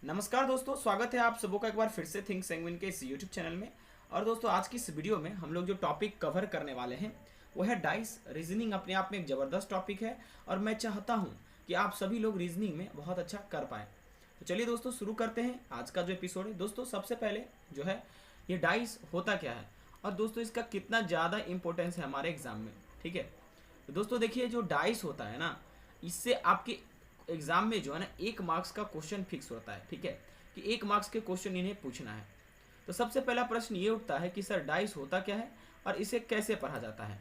नमस्कार दोस्तों, स्वागत है आप सबों का एक बार फिर से थिंक सेंगविन के इस यूट्यूब चैनल में। और दोस्तों, आज की इस वीडियो में हम लोग जो टॉपिक कवर करने वाले हैं वो है डाइस। रीजनिंग अपने आप में एक ज़बरदस्त टॉपिक है और मैं चाहता हूँ कि आप सभी लोग रीजनिंग में बहुत अच्छा कर पाएँ। तो चलिए दोस्तों, शुरू करते हैं आज का जो एपिसोड है। दोस्तों, सबसे पहले जो है ये डाइस होता क्या है और दोस्तों इसका कितना ज़्यादा इंपॉर्टेंस है हमारे एग्ज़ाम में। ठीक है, तो दोस्तों देखिए, जो डाइस होता है ना, इससे आपके एग्जाम में जो है ना 1 मार्क्स का क्वेश्चन फिक्स होता है। ठीक है, कि 1 मार्क्स के क्वेश्चन इन्हें पूछना है। तो सबसे पहला प्रश्न ये उठता है कि सर डाइस होता क्या है और इसे कैसे पढ़ा जाता है।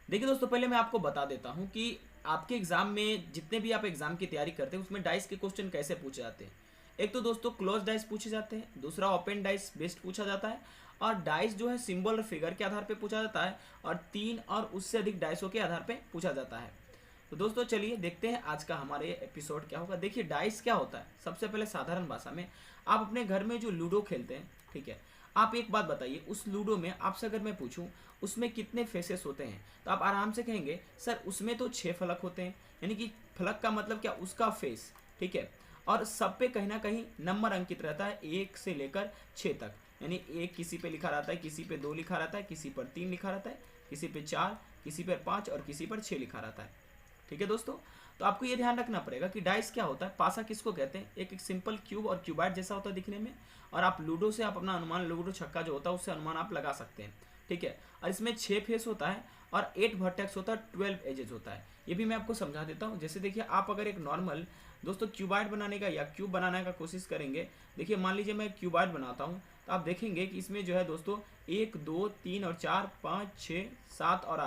देखिए दोस्तों, पहले मैं आपको बता देता हूँ कि आपके एग्जाम में जितने भी आप एग्जाम की तैयारी करते हैं उसमें डाइस के क्वेश्चन कैसे पूछे जाते हैं। एक तो दोस्तों क्लोज डाइस पूछे जाते हैं, दूसरा ओपन डाइस बेस्ड पूछा जाता है, और डाइस जो है सिंबल और फिगर के आधार पर पूछा जाता है, और 3 और उससे अधिक डाइसों के आधार पर पूछा जाता है। तो दोस्तों चलिए देखते हैं आज का हमारे एपिसोड क्या होगा। देखिए, डाइस क्या होता है। सबसे पहले साधारण भाषा में, आप अपने घर में जो लूडो खेलते हैं, ठीक है, आप एक बात बताइए, उस लूडो में आपसे अगर मैं पूछूं उसमें कितने फेसेस होते हैं, तो आप आराम से कहेंगे सर उसमें तो 6 फलक होते हैं। यानी कि फलक का मतलब क्या, उसका फेस। ठीक है, और सब पे कहीं ना कहीं नंबर अंकित रहता है 1 से लेकर 6 तक। यानी 1 किसी पे लिखा रहता है, किसी पे 2 लिखा रहता है, किसी पर 3 लिखा रहता है, किसी पे 4, किसी पर 5 और किसी पर 6 लिखा रहता है। ठीक है दोस्तों, तो आपको ये ध्यान रखना पड़ेगा कि डाइस क्या होता है, पासा किसको कहते हैं। एक सिंपल क्यूब और क्यूबाइड जैसा होता है दिखने में, और आप लूडो से आप अपना अनुमान, लूडो छक्का जो होता है उससे अनुमान आप लगा सकते हैं। ठीक है, और इसमें 6 फेस होता है और 8 वर्टेक्स होता है, 12 एजेस होता है। ये भी मैं आपको समझा देता हूँ। जैसे देखिए, आप अगर एक नॉर्मल दोस्तों क्यूबाइड बनाने का या क्यूब बनाने का कोशिश करेंगे, देखिए मान लीजिए मैं क्यूबाइड बनाता हूँ, तो आप देखेंगे कि इसमें जो है दोस्तों 1 2 3 और 4 5 6 7 और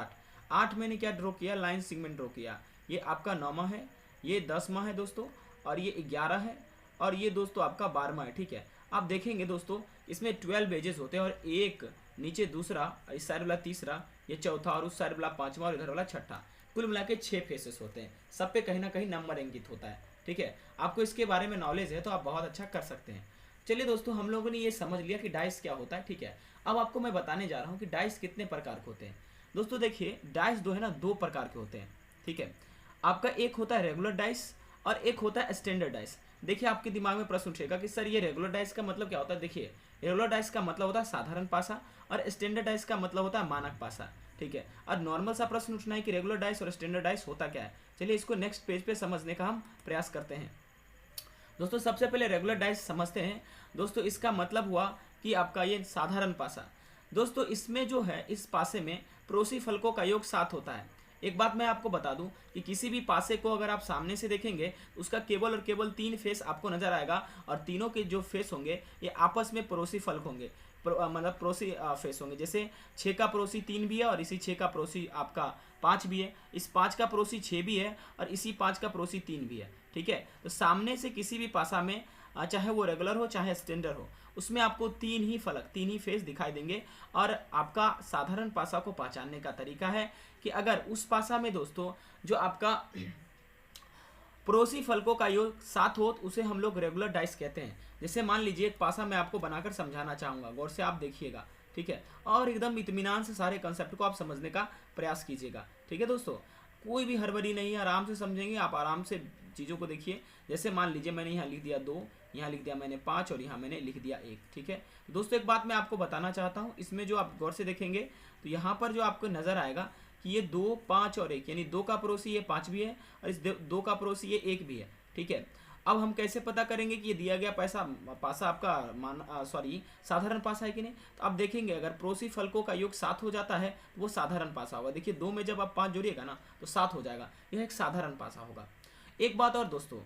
8 मैंने क्या ड्रॉ किया, लाइन सेगमेंट ड्रॉ किया। ये आपका 9वां है, ये 10वां है दोस्तों, और ये 11 है, और ये दोस्तों आपका 12वां है। ठीक है, आप देखेंगे दोस्तों इसमें 12 एजेस होते हैं, और एक नीचे दूसरा, इस साइड वाला तीसरा, ये चौथा, और उस साइड वाला 5वां और इधर वाला 6ठा। कुल मिला के 6 फेसेस होते हैं, सब पे कहीं ना कहीं नंबर अंकित होता है। ठीक है, आपको इसके बारे में नॉलेज है तो आप बहुत अच्छा कर सकते हैं। चलिए दोस्तों, हम लोगों ने ये समझ लिया कि डाइस क्या होता है। ठीक है, अब आपको मैं बताने जा रहा हूँ कि डाइस कितने प्रकार के होते हैं। दोस्तों देखिए, डाइस जो है ना 2 प्रकार के होते हैं। ठीक है, आपका एक होता है रेगुलर डाइस और एक होता है स्टैंडर्ड डाइस। देखिए, आपके दिमाग में प्रश्न उठेगा कि सर ये रेगुलर डाइस का मतलब क्या होता है। देखिए, रेगुलर डाइस का मतलब होता है साधारण पासा, और स्टैंडर्ड डाइस का मतलब होता है मानक पासा। ठीक है, और नॉर्मल सा प्रश्न उठना है कि रेगुलर डाइस और स्टैंडर्ड डाइस होता क्या है। चलिए इसको नेक्स्ट पेज पे समझने का हम प्रयास करते हैं। दोस्तों सबसे पहले रेगुलर डाइस समझते हैं। दोस्तों इसका मतलब हुआ कि आपका ये साधारण पासा। दोस्तों इसमें जो है, इस पासे में पड़ोसी फलकों का योग 7 होता है। एक बात मैं आपको बता दूं कि किसी भी पासे को अगर आप सामने से देखेंगे, उसका केवल और केवल 3 फेस आपको नजर आएगा, और तीनों के जो फेस होंगे ये आपस में पड़ोसी फलक होंगे, मतलब पड़ोसी फेस होंगे। जैसे 6 का पड़ोसी 3 भी है, और इसी 6 का पड़ोसी आपका 5 भी है, इस 5 का पड़ोसी 6 भी है, और इसी 5 का पड़ोसी 3 भी है। ठीक है, तो सामने से किसी भी पासा में, चाहे वो रेगुलर हो चाहे स्टैंडर्ड हो, उसमें आपको 3 ही फलक, 3 ही फेस दिखाई देंगे। और आपका साधारण पासा को पहचानने का तरीका है कि अगर उस पासा में दोस्तों जो आपका पड़ोसी फलकों का योग 7 हो तो उसे हम लोग रेगुलर डाइस कहते हैं। जैसे मान लीजिए एक पासा मैं आपको बनाकर समझाना चाहूँगा, गौर से आप देखिएगा। ठीक है, और एकदम इत्मीनान से सारे कंसेप्ट को आप समझने का प्रयास कीजिएगा। ठीक है दोस्तों, कोई भी हड़बड़ी नहीं है, आराम से समझेंगे आप, आराम से चीज़ों को देखिए। जैसे मान लीजिए मैंने यहाँ लिख दिया 2, यहाँ लिख दिया मैंने 5, और यहाँ मैंने लिख दिया 1। ठीक है दोस्तों, एक बात मैं आपको बताना चाहता हूँ, इसमें जो आप गौर से देखेंगे तो यहाँ पर जो आपको नज़र आएगा कि ये 2 5 और 1, यानी 2 का पड़ोसी ये 5 भी है, और इस 2 का पड़ोसी ये 1 भी है। ठीक है, अब हम कैसे पता करेंगे कि ये दिया गया पासा आपका साधारण पासा है कि नहीं। तो आप देखेंगे अगर पड़ोसी फलकों का योग 7 हो जाता है तो वो साधारण पासा होगा। देखिए 2 में जब आप 5 जोड़िएगा ना तो 7 हो जाएगा, यह एक साधारण पासा होगा। एक बात और दोस्तों,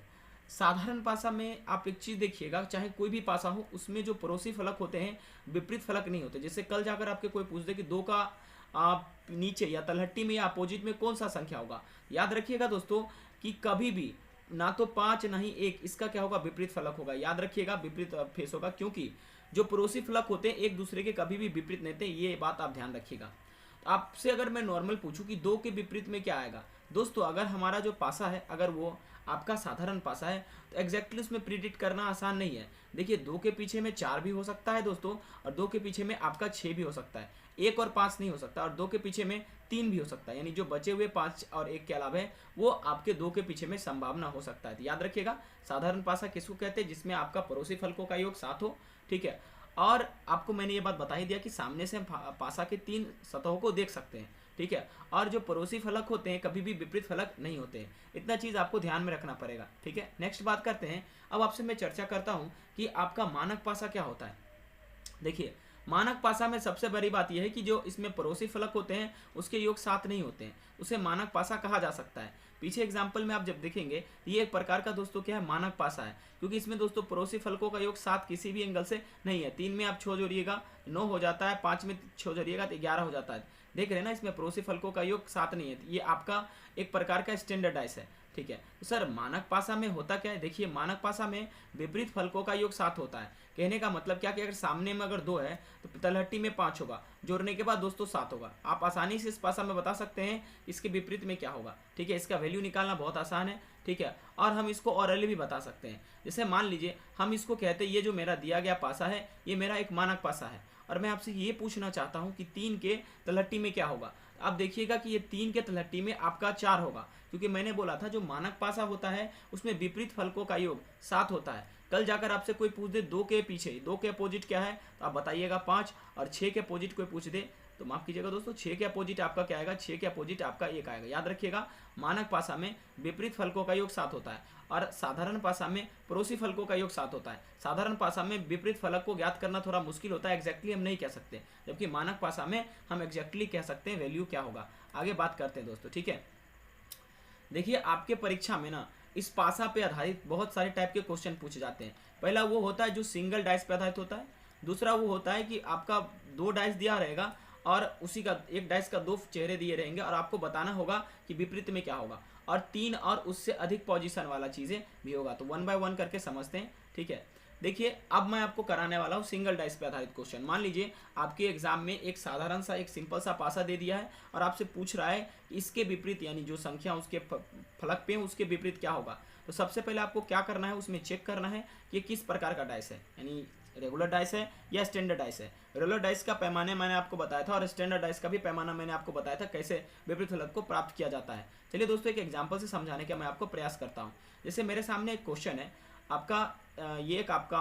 साधारण पासा में आप एक चीज़ देखिएगा, चाहे कोई भी पासा हो उसमें जो पड़ोसी फलक होते हैं विपरीत फलक नहीं होते। जैसे कल जाकर आपके कोई पूछ दे कि 2 का आप नीचे या तलहट्टी में या अपोजिट में कौन सा संख्या होगा, याद रखिएगा दोस्तों कि कभी भी ना तो 5 ना ही 1, इसका क्या होगा, विपरीत फलक होगा। याद रखिएगा, विपरीत फेस होगा, क्योंकि जो पड़ोसी फलक होते हैं एक दूसरे के कभी भी विपरीत नहीं थे। ये बात आप ध्यान रखिएगा। तो आपसे अगर मैं नॉर्मल पूछूं कि 2 के विपरीत में क्या आएगा, दोस्तों अगर हमारा जो पासा है अगर वो आपका साधारण पासा है, तो एग्जैक्टली उसमें प्रिडिक्ट करना आसान नहीं है। देखिए 2 के पीछे में 4 भी हो सकता है दोस्तों, और 2 के पीछे में आपका 6 भी हो सकता है, 1 और 5 नहीं हो सकता, और 2 के पीछे में 3 भी हो सकता है, यानी जो बचे हुए 5 और 1 के अलावा है वो आपके 2 के पीछे में संभावना हो सकता है। तो याद रखिएगा साधारण पासा किसको कहते हैं, जिसमें आपका पड़ोसी फलकों का योग 7 हो, ठीक है। और आपको मैंने ये बात बता ही दिया कि सामने से हम पासा के 3 सतहों को देख सकते हैं, ठीक है। और जो पड़ोसी फलक होते हैं कभी भी विपरीत फलक नहीं होते हैं, इतना चीज़ आपको ध्यान में रखना पड़ेगा, ठीक है। नेक्स्ट बात करते हैं, अब आपसे मैं चर्चा करता हूँ कि आपका मानक पासा क्या होता है। देखिए मानक पासा में सबसे बड़ी बात यह है कि जो इसमें पड़ोसी फलक होते हैं उसके योग 7 नहीं होते हैं, उसे मानक पासा कहा जा सकता है। पीछे एग्जाम्पल में आप जब देखेंगे ये एक प्रकार का दोस्तों क्या है, मानक पासा है, क्योंकि इसमें दोस्तों पड़ोसी फलकों का योग 7 किसी भी एंगल से नहीं है। 3 में आप 6 जोड़िएगा 9 हो जाता है, 5 में 6 जोड़िएगा तो 11 हो जाता है। देख रहे हैं ना, इसमें पड़ोसी फलकों का योग 7 नहीं है, ये आपका एक प्रकार का स्टैंडर्डाइज है, ठीक है। तो सर मानक पासा में होता क्या है, देखिए मानक पासा में विपरीत फलकों का योग 7 होता है। कहने का मतलब क्या कि अगर सामने में अगर 2 है तो तलहटी में 5 होगा, जोड़ने के बाद दोस्तों 7 होगा। आप आसानी से इस पासा में बता सकते हैं इसके विपरीत में क्या होगा, ठीक है। इसका वैल्यू निकालना बहुत आसान है, ठीक है। और हम इसको ऑरली भी बता सकते हैं। जैसे मान लीजिए हम इसको कहते हैं ये जो मेरा दिया गया पासा है ये मेरा एक मानक पासा है, और मैं आपसे ये पूछना चाहता हूँ कि 3 के तलहटी में क्या होगा। आप देखिएगा कि ये 3 के तलहटी में आपका 4 होगा, क्योंकि मैंने बोला था जो मानक पासा होता है उसमें विपरीत फलकों का योग 7 होता है। कल जाकर आपसे कोई पूछ दे 2 के पीछे 2 के अपोजिट क्या है, तो आप बताइएगा 5, और 6 के अपोजिट कोई पूछ दे तो माफ कीजिएगा दोस्तों 6 के अपोजिट आपका क्या आएगा, 6 के अपोजिट आपका 1 आएगा। याद रखिएगा मानक पासा में विपरीत फलकों का योग 7 होता है, और साधारण पासा में पड़ोसी फलकों का योग 7 होता है। साधारण पासा में विपरीत फलक को ज्ञात करना थोड़ा मुश्किल होता है, एग्जैक्टली हम नहीं कह सकते, जबकि मानक पासा में हम एग्जैक्टली कह सकते हैं वैल्यू क्या होगा। आगे बात करते हैं दोस्तों, ठीक है। देखिए आपके परीक्षा में ना इस पासा पे आधारित बहुत सारे टाइप के क्वेश्चन पूछे जाते हैं। पहला वो होता है जो सिंगल डाइस पे आधारित होता है, दूसरा वो होता है कि आपका 2 डाइस दिया रहेगा और उसी का एक डाइस का 2 चेहरे दिए रहेंगे और आपको बताना होगा कि विपरीत में क्या होगा, और 3 और उससे अधिक पोजीशन वाला चीज़ें भी होगा। तो 1 बाय 1 करके समझते हैं, ठीक है। देखिए अब मैं आपको कराने वाला हूँ सिंगल डाइस पे आधारित क्वेश्चन। मान लीजिए आपके एग्जाम में एक साधारण सा एक सिंपल सा पासा दे दिया है और आपसे पूछ रहा है इसके विपरीत, यानी जो संख्या उसके फलक पे उसके विपरीत क्या होगा। तो सबसे पहले आपको क्या करना है, उसमें चेक करना है कि किस प्रकार का डाइस है, यानी रेगुलर डाइस है या स्टैंडर्ड डाइस है। रेगुलर डाइस का पैमाने मैंने आपको बताया था और स्टैंडर्ड डाइस का भी पैमाना मैंने आपको बताया था कैसे विपरीत फलक को प्राप्त किया जाता है। चलिए दोस्तों एक एग्जाम्पल से समझाने का मैं आपको प्रयास करता हूँ। जैसे मेरे सामने एक क्वेश्चन है आपका, ये एक आपका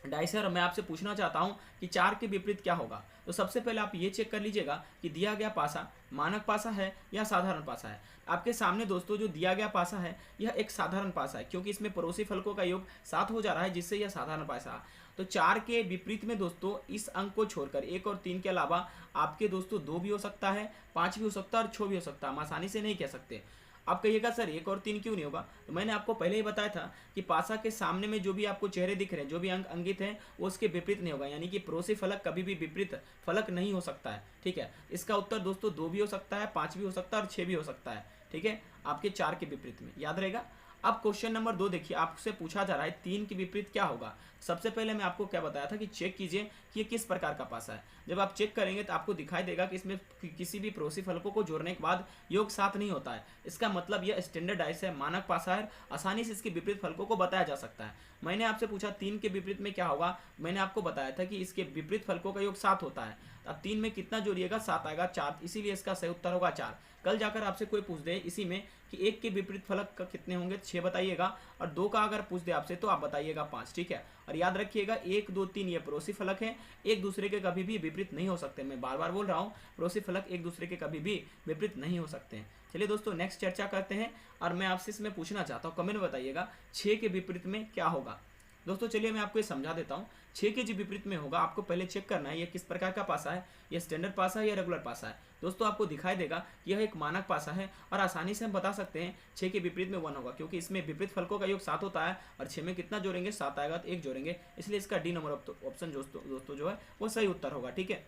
डाइस है और मैं आपसे पूछना चाहता हूं कि 4 के विपरीत क्या होगा। तो सबसे पहले आप ये चेक कर लीजिएगा कि दिया गया पासा मानक पासा है या साधारण पासा है। आपके सामने दोस्तों जो दिया गया पासा है यह एक साधारण पासा है, क्योंकि इसमें पड़ोसी फलकों का योग 7 हो जा रहा है, जिससे यह साधारण पासा है। तो 4 के विपरीत में दोस्तों इस अंक को छोड़कर 1 और 3 के अलावा आपके दोस्तों 2 भी हो सकता है, 5 भी हो सकता है और 6 भी हो सकता है। हम आसानी से नहीं कह सकते। आप कहिएगा सर 1 और 3 क्यों नहीं होगा, तो मैंने आपको पहले ही बताया था कि पासा के सामने में जो भी आपको चेहरे दिख रहे हैं, जो भी अंक अंकित हैं, वो उसके विपरीत नहीं होगा, यानी कि पड़ोसी फलक कभी भी विपरीत फलक नहीं हो सकता है, ठीक है। इसका उत्तर दोस्तों 2 भी हो सकता है, 5 भी हो सकता है और 6 भी हो सकता है, ठीक है, आपके 4 के विपरीत में, याद रहेगा। अब क्वेश्चन नंबर 2 देखिए, आपसे पूछा जा रहा है 3 के विपरीत क्या होगा। सबसे पहले मैं आपको क्या बताया था कि चेक कीजिए कि ये किस प्रकार का पासा है। जब आप चेक करेंगे तो आपको दिखाई देगा कि इसमें किसी भी पड़ोसी फलकों को जोड़ने के बाद योग 7 नहीं होता है। इसका मतलब यह स्टैंडर्ड डाइस है, मानक पासा है, आसानी से इसके विपरीत फलकों को बताया जा सकता है। मैंने आपसे पूछा 3 के विपरीत में क्या होगा, मैंने आपको बताया था कि इसके विपरीत फलकों का योग 7 होता है। अब 3 में कितना जोड़िएगा, 7 आएगा, 4, इसीलिए इसका सही उत्तर होगा 4। कल जाकर आपसे कोई पूछ दे इसी में कि 1 के विपरीत फलक का कितने होंगे, 6 बताइएगा, और 2 का अगर पूछ दे आपसे तो आप बताइएगा 5, ठीक है। और याद रखिएगा 1, 2, 3 ये पड़ोसी फलक हैं, एक दूसरे के कभी भी विपरीत नहीं हो सकते। मैं बार बार बोल रहा हूँ, पड़ोसी फलक एक दूसरे के कभी भी विपरीत नहीं हो सकते हैं। चलिए दोस्तों नेक्स्ट चर्चा करते हैं, और मैं आपसे इसमें पूछना चाहता हूँ, कमेंट में बताइएगा 6 के विपरीत में क्या होगा। दोस्तों चलिए मैं आपको ये समझा देता हूँ। 6 के जो विपरीत में होगा, आपको पहले चेक करना है ये किस प्रकार का पासा है, ये स्टैंडर्ड पासा है या रेगुलर पासा है। दोस्तों आपको दिखाई देगा कि यह एक मानक पासा है, और आसानी से हम बता सकते हैं 6 के विपरीत में 1 होगा, क्योंकि इसमें विपरीत फलकों का योग 7 होता है, और 6 में कितना जोड़ेंगे, 7 आएगा तो 1 जोड़ेंगे, इसलिए इसका डी नंबर ऑप्शन दोस्तों जो है वो सही उत्तर होगा, ठीक है।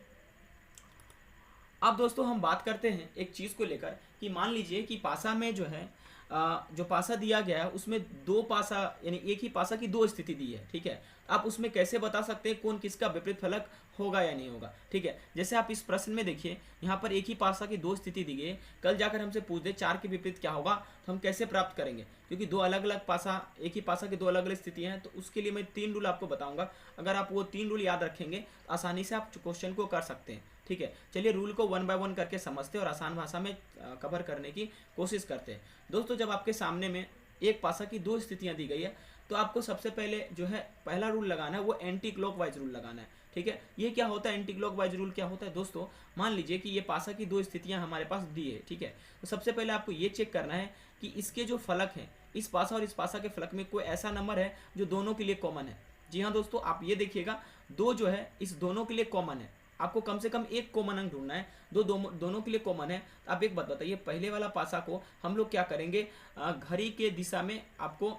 अब दोस्तों हम बात करते हैं एक चीज़ को लेकर कि मान लीजिए कि पासा में जो है जो पासा दिया गया है उसमें दो पासा यानी एक ही पासा की दो स्थिति दी है, ठीक है। आप उसमें कैसे बता सकते हैं कौन किसका विपरीत फलक होगा या नहीं होगा, ठीक है। जैसे आप इस प्रश्न में देखिए यहाँ पर एक ही पासा की दो स्थिति दी गई है, कल जाकर हमसे पूछ दे 4 के विपरीत क्या होगा तो हम कैसे प्राप्त करेंगे, क्योंकि दो अलग अलग पासा, एक ही पासा की दो अलग अलग स्थितियां हैं। तो उसके लिए मैं 3 रूल आपको बताऊंगा, अगर आप वो 3 रूल याद रखेंगे तो आसानी से आप क्वेश्चन को कर सकते हैं, ठीक है। चलिए रूल को 1 बाय 1 करके समझते हैं और आसान भाषा में कवर करने की कोशिश करते हैं। दोस्तों जब आपके सामने में एक पासा की दो स्थितियां दी गई है तो आपको सबसे पहले जो है पहला रूल लगाना है वो एंटी क्लॉकवाइज रूल लगाना है, ठीक है। ये क्या होता है एंटी क्लॉकवाइज रूल, क्या होता है दोस्तों, मान लीजिए कि ये पासा की दो स्थितियां हमारे पास दी है, ठीक है। तो सबसे पहले आपको ये चेक करना है कि इसके जो फलक हैं, इस पासा और इस पासा के फलक में कोई ऐसा नंबर है जो दोनों के लिए कॉमन है। जी हाँ दोस्तों, आप ये देखिएगा दो जो है इस दोनों के लिए कॉमन है, आपको कम से कम एक कॉमन अंक ढूंढना है, दोनों के लिए कॉमन है। तो आप एक बात बताइए, पहले वाला पासा को हम लोग क्या करेंगे, घड़ी के दिशा में आपको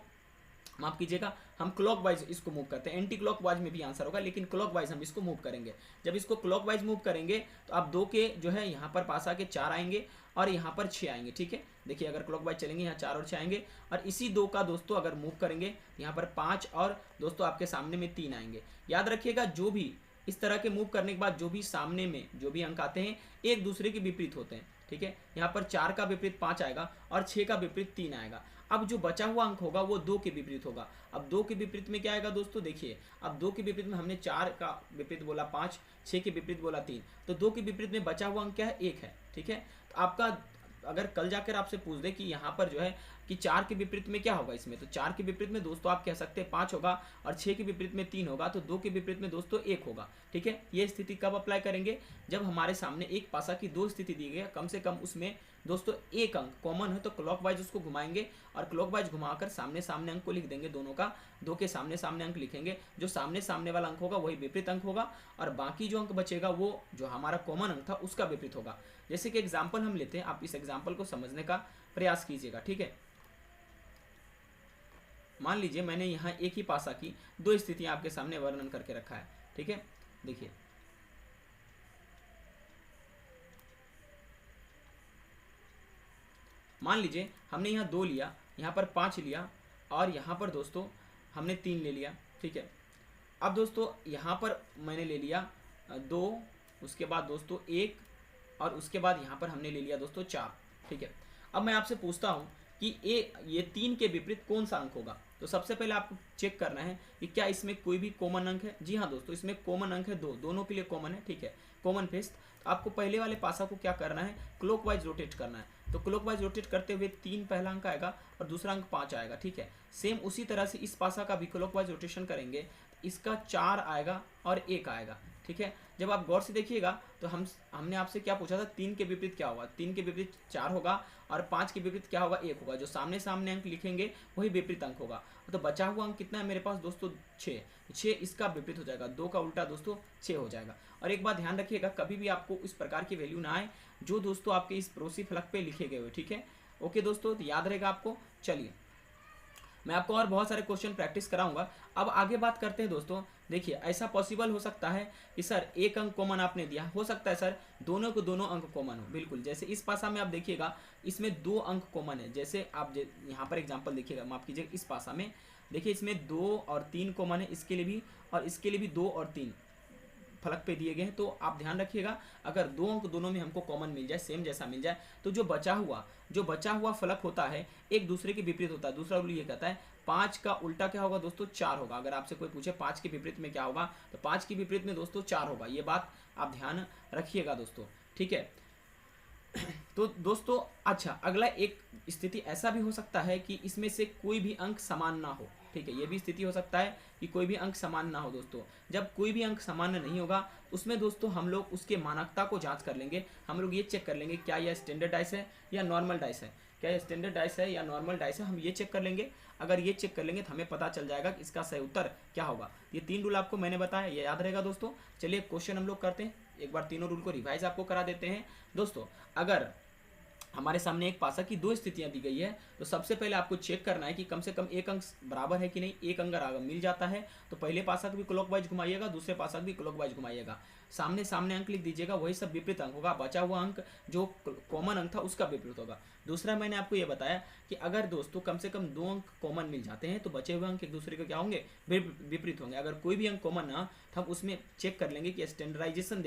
माफ कीजिएगा, हम क्लॉकवाइज इसको मूव करते हैं, एंटी क्लॉकवाइज में भी आंसर होगा लेकिन क्लॉकवाइज हम इसको मूव करेंगे। जब इसको क्लॉकवाइज मूव करेंगे तो आप दो के जो है यहाँ पर पासा के 4 आएंगे और यहाँ पर 6 आएंगे, ठीक है। देखिए अगर क्लॉकवाइज चलेंगे यहाँ 4 और 6 आएंगे, और इसी दो का दोस्तों अगर मूव करेंगे यहाँ पर 5 और दोस्तों आपके सामने में 3 आएंगे। याद रखिएगा जो भी इस तरह के मूव करने के बाद जो भी सामने में जो भी अंक आते हैं एक दूसरे के विपरीत होते हैं, ठीक है। यहाँ पर 4 का विपरीत 5 आएगा और 6 का विपरीत 3 आएगा। अब जो बचा हुआ अंक होगा वो 2 के विपरीत होगा। अब 2 के विपरीत में क्या आएगा दोस्तों, देखिए अब 2 के विपरीत में हमने 4 का विपरीत बोला 5, 6 के विपरीत बोला 3, तो 2 के विपरीत में बचा हुआ अंक क्या है, 1 है, ठीक है। तो आपका अगर कल जाकर आपसे पूछ दे कि यहाँ पर जो है कि 4 के विपरीत में क्या होगा इसमें, तो 4 के विपरीत में दोस्तों आप कह सकते हैं 5 होगा, और 6 के विपरीत में 3 होगा, तो 2 के विपरीत में दोस्तों 1 होगा, ठीक है। ये स्थिति कब अप्लाई करेंगे, जब हमारे सामने एक पासा की दो स्थिति दी गई है, कम से कम उसमें दोस्तों एक अंक कॉमन है, तो क्लॉकवाइज उसको घुमाएंगे और क्लॉकवाइज घुमाकर सामने सामने अंक को लिख देंगे, दोनों का दो के सामने सामने अंक लिखेंगे। जो सामने सामने वाला अंक होगा वही विपरीत अंक होगा, और बाकी जो अंक बचेगा वो जो हमारा कॉमन अंक था उसका विपरीत होगा। जैसे कि एग्जाम्पल हम लेते हैं, आप इस एग्जाम्पल को समझने का प्रयास कीजिएगा, ठीक है। मान लीजिए मैंने यहाँ एक ही पासा की दो स्थितियां आपके सामने वर्णन करके रखा है, ठीक है। देखिए मान लीजिए हमने यहाँ 2 लिया, यहाँ पर 5 लिया, और यहाँ पर दोस्तों हमने 3 ले लिया, ठीक है। अब दोस्तों यहाँ पर मैंने ले लिया 2, उसके बाद दोस्तों 1, और उसके बाद यहाँ पर हमने ले लिया दोस्तों 4, ठीक है। अब मैं आपसे पूछता हूँ कि ये 3 के विपरीत कौन सा अंक होगा। तो सबसे पहले आपको चेक करना है कि क्या इसमें कोई भी कॉमन अंक है। जी हाँ दोस्तों, इसमें कॉमन अंक है 2, दोनों के लिए कॉमन है, ठीक है, कॉमन फेस। तो आपको पहले वाले पासा को क्या करना है, क्लॉकवाइज रोटेट करना है। तो क्लॉकवाइज रोटेट करते हुए 3 पहला अंक आएगा और दूसरा अंक 5 आएगा, ठीक है। सेम उसी तरह से इस पासा का भी क्लॉकवाइज रोटेशन करेंगे, इसका 4 आएगा और 1 आएगा, ठीक है। जब आप गौर से देखिएगा तो हमने आपसे क्या पूछा था, 3 के विपरीत क्या होगा, 3 के विपरीत 4 होगा, और 5 के विपरीत क्या होगा, 1 होगा। जो सामने सामने अंक लिखेंगे वही विपरीत अंक होगा। तो बचा हुआ अंक कितना है मेरे पास दोस्तों, 6 इसका विपरीत हो जाएगा, 2 का उल्टा दोस्तों 6 हो जाएगा। और एक बात ध्यान रखिएगा, कभी भी आपको इस प्रकार की वैल्यू ना आए जो दोस्तों आपके इस पड़ोसी फलक पे लिखे गए हुए, ठीक है। ओके दोस्तों, तो याद रहेगा आपको। चलिए मैं आपको और बहुत सारे क्वेश्चन प्रैक्टिस कराऊंगा। अब आगे बात करते हैं दोस्तों। देखिए ऐसा पॉसिबल हो सकता है कि सर एक अंक कॉमन आपने दिया, हो सकता है सर दोनों को दोनों अंक कॉमन हो, बिल्कुल। जैसे इस पासा में आप देखिएगा इसमें 2 अंक कॉमन है। जैसे आप यहाँ पर एग्जांपल देखिएगा, माफ कीजिएगा, इस पासा में देखिए इसमें 2 और 3 कॉमन है, इसके लिए भी और इसके लिए भी 2 और 3 फलक पे दिए गए हैं। तो आप ध्यान रखिएगा, अगर 2 अंक दोनों में हमको कॉमन मिल जाए, सेम जैसा मिल जाए, तो जो बचा हुआ फलक होता है एक दूसरे के विपरीत होता है। दूसरा रूल ये कहता है 5 का उल्टा क्या होगा दोस्तों, 4 होगा। अगर आपसे कोई पूछे 5 के विपरीत में क्या होगा, तो 5 के विपरीत में दोस्तों 4 होगा। ये बात आप ध्यान रखिएगा दोस्तों, ठीक है। तो दोस्तों अच्छा, अगला एक स्थिति ऐसा भी हो सकता है कि इसमें से कोई भी अंक समान ना हो, ठीक है। ये भी स्थिति हो सकता है कि कोई भी अंक समान ना हो दोस्तों। जब कोई भी अंक समान नहीं होगा उसमें दोस्तों हम लोग उसके मानकता को जांच कर लेंगे। हम लोग ये चेक कर लेंगे क्या यह स्टैंडर्ड डाइस है या नॉर्मल डाइस है, क्या यह स्टैंडर्ड डाइस है या नॉर्मल डाइस है, हम ये चेक कर लेंगे। अगर ये चेक कर लेंगे तो हमें पता चल जाएगा कि इसका सही उत्तर क्या होगा। ये 3 रूल आपको मैंने बताया, ये याद रहेगा दोस्तों। चलिए क्वेश्चन हम लोग करते हैं, एक बार तीनों रूल को रिवाइज आपको करा देते हैं दोस्तों। अगर हमारे सामने एक पासा की दो स्थितियां दी गई है। तो सबसे पहले आपको चेक करना है कि कम से कम एक अंक बराबर है कि नहीं। एक अंक अगर मिल जाता है तो पहले पासा को भी क्लॉकवाइज घुमाइएगा, दूसरे पासा को भी क्लॉकवाइज घुमाइएगा। सामने सामने अंक लिख दीजिएगा, वही सब विपरीत अंक होगा। बचा हुआ अंक जो कॉमन अंक था उसका विपरीत होगा। दूसरा मैंने आपको ये बताया कि अगर दोस्तों कम से कम दो अंक कॉमन मिल जाते हैं तो बचे हुए अंक एक दूसरे के क्या होंगे, विपरीत होंगे। अगर कोई भी अंक कॉमन ना, तो हम उसमें चेक कर लेंगे कि स्टैंडर्डाइजेशन